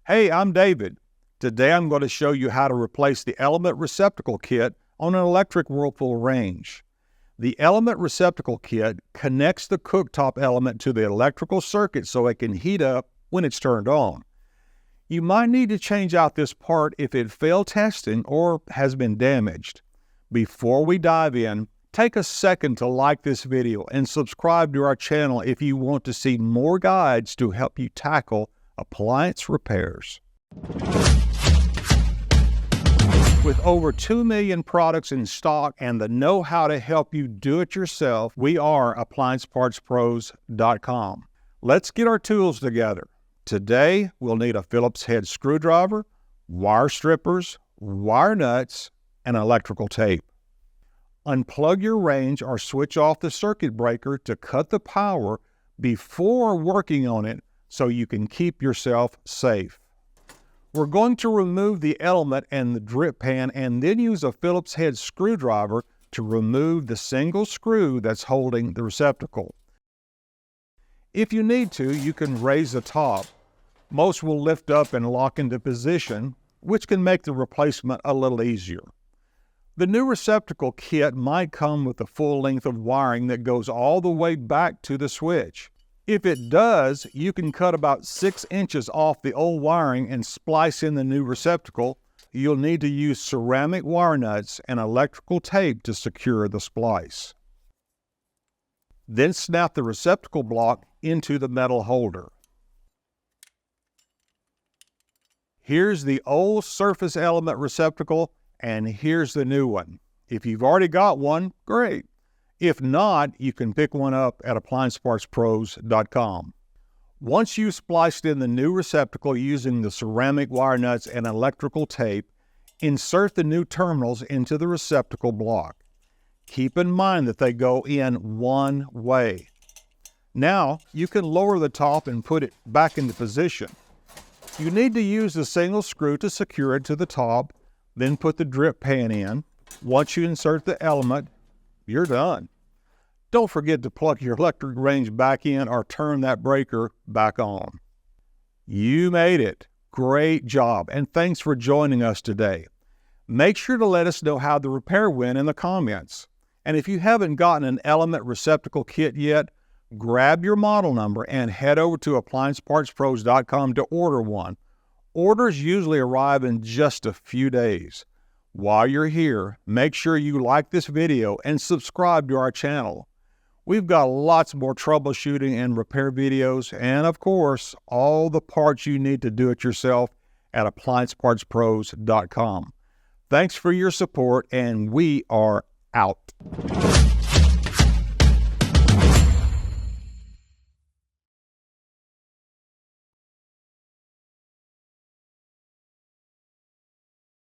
Hey, I'm David. Today I'm going to show you how to replace the element receptacle kit on an electric Whirlpool range. The element receptacle kit connects the cooktop element to the electrical circuit so it can heat up when it's turned on. You might need to change out this part if it failed testing or has been damaged. Before we dive in, take a second to like this video and subscribe to our channel if you want to see more guides to help you tackle appliance repairs. With over 2 million products in stock and the know-how to help you do it yourself, we are AppliancePartsPros.com. Let's get our tools together. Today, we'll need a Phillips head screwdriver, wire strippers, wire nuts, and electrical tape. Unplug your range or switch off the circuit breaker to cut the power before working on it so you can keep yourself safe. We're going to remove the element and the drip pan and then use a Phillips head screwdriver to remove the single screw that's holding the receptacle. If you need to, you can raise the top. Most will lift up and lock into position, which can make the replacement a little easier. The new receptacle kit might come with the full length of wiring that goes all the way back to the switch. If it does, you can cut about 6 inches off the old wiring and splice in the new receptacle. You'll need to use ceramic wire nuts and electrical tape to secure the splice. Then snap the receptacle block into the metal holder. Here's the old surface element receptacle, and here's the new one. If you've already got one, great. If not, you can pick one up at AppliancePartsPros.com. Once you've spliced in the new receptacle using the ceramic wire nuts and electrical tape, insert the new terminals into the receptacle block. Keep in mind that they go in one way. Now, you can lower the top and put it back into position. You need to use the single screw to secure it to the top, then put the drip pan in. Once you insert the element, you're done. Don't forget to plug your electric range back in or turn that breaker back on. You made it. Great job, and thanks for joining us today. Make sure to let us know how the repair went in the comments. And if you haven't gotten an element receptacle kit yet, grab your model number and head over to AppliancePartsPros.com to order one. Orders usually arrive in just a few days. While you're here, make sure you like this video and subscribe to our channel. We've got lots more troubleshooting and repair videos, and of course, all the parts you need to do it yourself at AppliancePartsPros.com. Thanks for your support, and we are out.